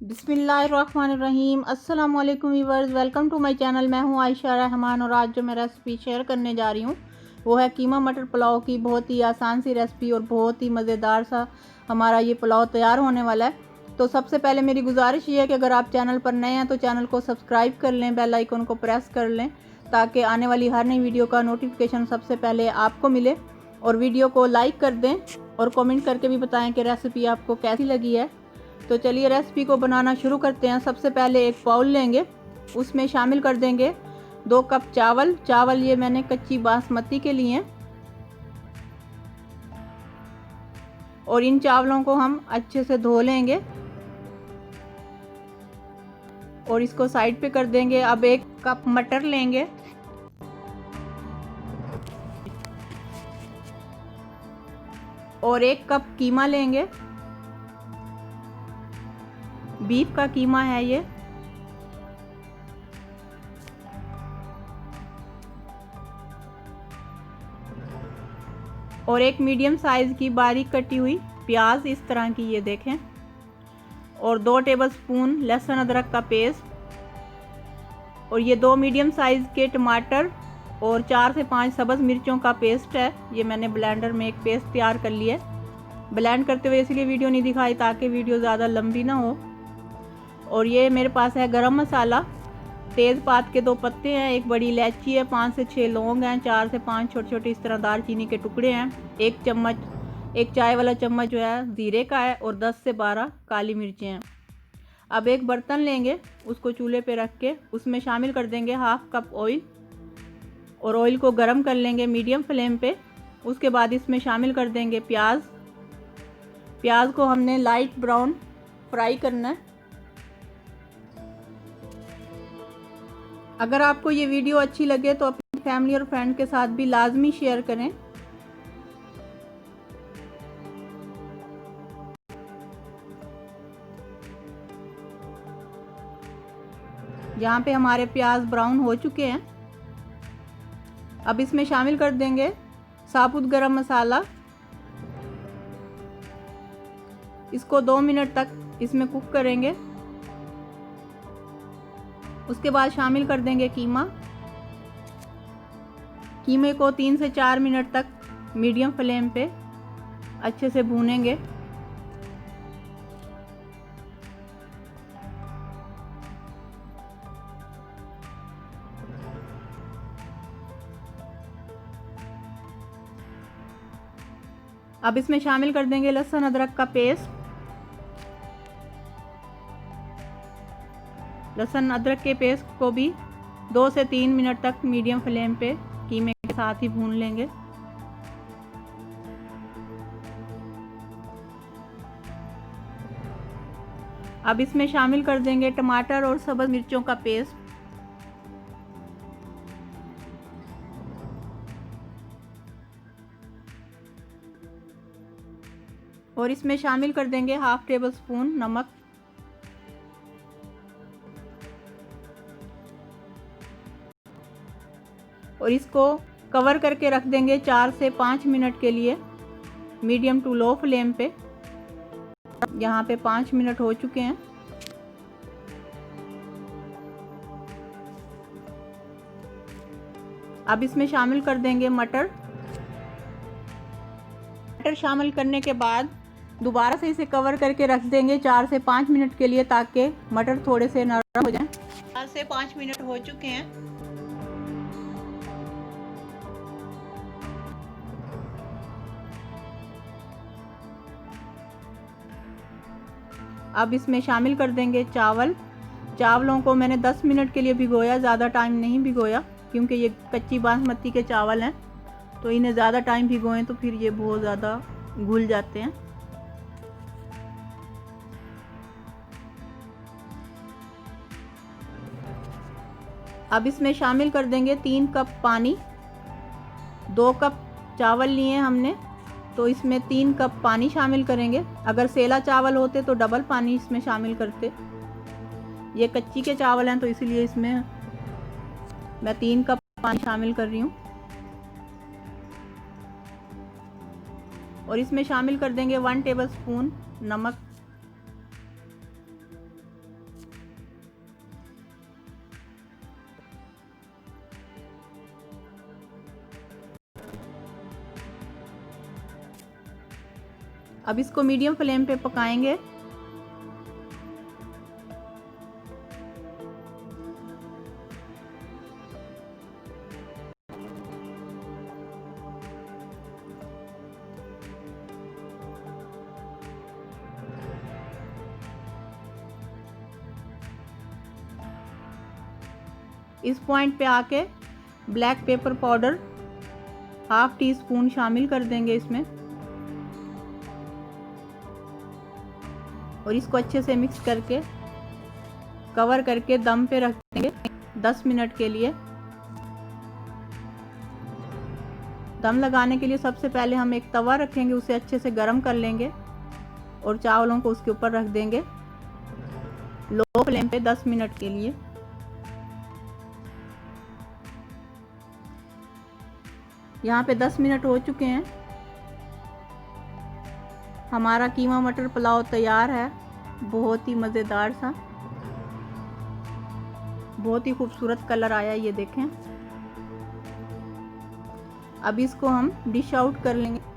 बिस्मिल्लाहिर्रहमानिर्रहीम। अस्सलाम वालेकुम viewers, welcome to my channel. मैं हूं आयशा रहमान और आज जो मैं रेसिपी शेयर करने जा रही हूं वो है कीमा मटर पुलाव की। बहुत ही आसान सी रेसिपी और बहुत ही मज़ेदार सा हमारा ये पुलाव तैयार होने वाला है। तो सबसे पहले मेरी गुजारिश ये है कि अगर आप चैनल पर नए हैं तो चैनल को सब्सक्राइब कर लें, बेल आइकन को प्रेस कर लें ताकि आने वाली हर नई वीडियो का नोटिफिकेशन सबसे पहले आपको मिले। और वीडियो को लाइक कर दें और कमेंट करके भी बताएं कि रेसिपी आपको कैसी लगी है। तो चलिए रेसिपी को बनाना शुरू करते हैं। सबसे पहले एक बाउल लेंगे, उसमें शामिल कर देंगे 2 कप चावल। चावल ये मैंने कच्ची बासमती के लिए हैं और इन चावलों को हम अच्छे से धो लेंगे और इसको साइड पे कर देंगे। अब 1 कप मटर लेंगे और 1 कप कीमा लेंगे। बीफ का कीमा है ये। और 1 मीडियम साइज की बारीक कटी हुई प्याज, इस तरह की ये देखें। और 2 टेबलस्पून लहसुन अदरक का पेस्ट और ये 2 मीडियम साइज के टमाटर और 4 से 5 सब्ज़ मिर्चों का पेस्ट है। ये मैंने ब्लेंडर में एक पेस्ट तैयार कर लिया है। ब्लेंड करते हुए इसलिए वीडियो नहीं दिखाई ताकि वीडियो ज़्यादा लंबी ना हो। और ये मेरे पास है गरम मसाला, तेज़पात के 2 पत्ते हैं, 1 बड़ी इलायची है, 5 से 6 लौंग हैं, 4 से 5 छोटे छोटे इस तरह दालचीनी के टुकड़े हैं, 1 चाय वाला चम्मच जो है ज़ीरे का है और 10 से 12 काली मिर्चें हैं। अब एक बर्तन लेंगे, उसको चूल्हे पे रख के उसमें शामिल कर देंगे 1/2 कप ऑयल और ऑयल को गर्म कर लेंगे मीडियम फ्लेम पे। उसके बाद इसमें शामिल कर देंगे प्याज। प्याज को हमने लाइट ब्राउन फ्राई करना है। अगर आपको ये वीडियो अच्छी लगे तो अपनी फैमिली और फ्रेंड के साथ भी लाजमी शेयर करें। यहाँ पे हमारे प्याज ब्राउन हो चुके हैं। अब इसमें शामिल कर देंगे साबुत गरम मसाला। इसको 2 मिनट तक इसमें कुक करेंगे। उसके बाद शामिल कर देंगे कीमा। कीमे को 3 से 4 मिनट तक मीडियम फ्लेम पे अच्छे से भूनेंगे। अब इसमें शामिल कर देंगे लहसुन अदरक का पेस्ट। लहसुन अदरक के पेस्ट को भी 2 से 3 मिनट तक मीडियम फ्लेम पे कीमे के साथ ही भून लेंगे। अब इसमें शामिल कर देंगे टमाटर और सब्ज़ मिर्चों का पेस्ट। और इसमें शामिल कर देंगे 1/2 टेबलस्पून नमक। और इसको कवर करके रख देंगे 4 से 5 मिनट के लिए मीडियम टू लो फ्लेम पे। यहाँ पे 5 मिनट हो चुके हैं। अब इसमें शामिल कर देंगे मटर। मटर शामिल करने के बाद दोबारा से इसे कवर करके रख देंगे 4 से 5 मिनट के लिए ताकि मटर थोड़े से नरम हो जाएं। 4 से 5 मिनट हो चुके हैं। अब इसमें शामिल कर देंगे चावल। चावलों को मैंने 10 मिनट के लिए भिगोया, ज़्यादा टाइम नहीं भिगोया क्योंकि ये कच्ची बासमती के चावल हैं तो इन्हें ज़्यादा टाइम भिगोएं तो फिर ये बहुत ज़्यादा घुल जाते हैं। अब इसमें शामिल कर देंगे 3 कप पानी। 2 कप चावल लिए हमने तो इसमें 3 कप पानी शामिल करेंगे। अगर सेला चावल होते तो डबल पानी इसमें शामिल करते। ये कच्ची के चावल हैं तो इसलिए इसमें मैं 3 कप पानी शामिल कर रही हूँ। और इसमें शामिल कर देंगे 1 टेबलस्पून नमक। अब इसको मीडियम फ्लेम पे पकाएंगे। इस पॉइंट पे आके ब्लैक पेपर पाउडर 1/2 टीस्पून शामिल कर देंगे इसमें और इसको अच्छे से मिक्स करके कवर करके दम पे रख देंगे 10 मिनट के लिए। दम लगाने के लिए सबसे पहले हम एक तवा रखेंगे, उसे अच्छे से गर्म कर लेंगे और चावलों को उसके ऊपर रख देंगे लो फ्लेम पे 10 मिनट के लिए। यहाँ पे 10 मिनट हो चुके हैं। हमारा कीमा मटर पुलाव तैयार है। बहुत ही मज़ेदार सा, बहुत ही खूबसूरत कलर आया, ये देखें। अब इसको हम डिश आउट कर लेंगे।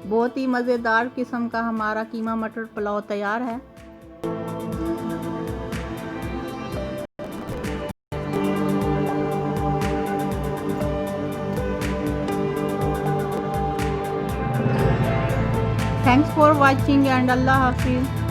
बहुत ही मज़ेदार किस्म का हमारा कीमा मटर पुलाव तैयार है। थैंक्स फॉर वॉचिंग एंड अल्लाह हाफिज़।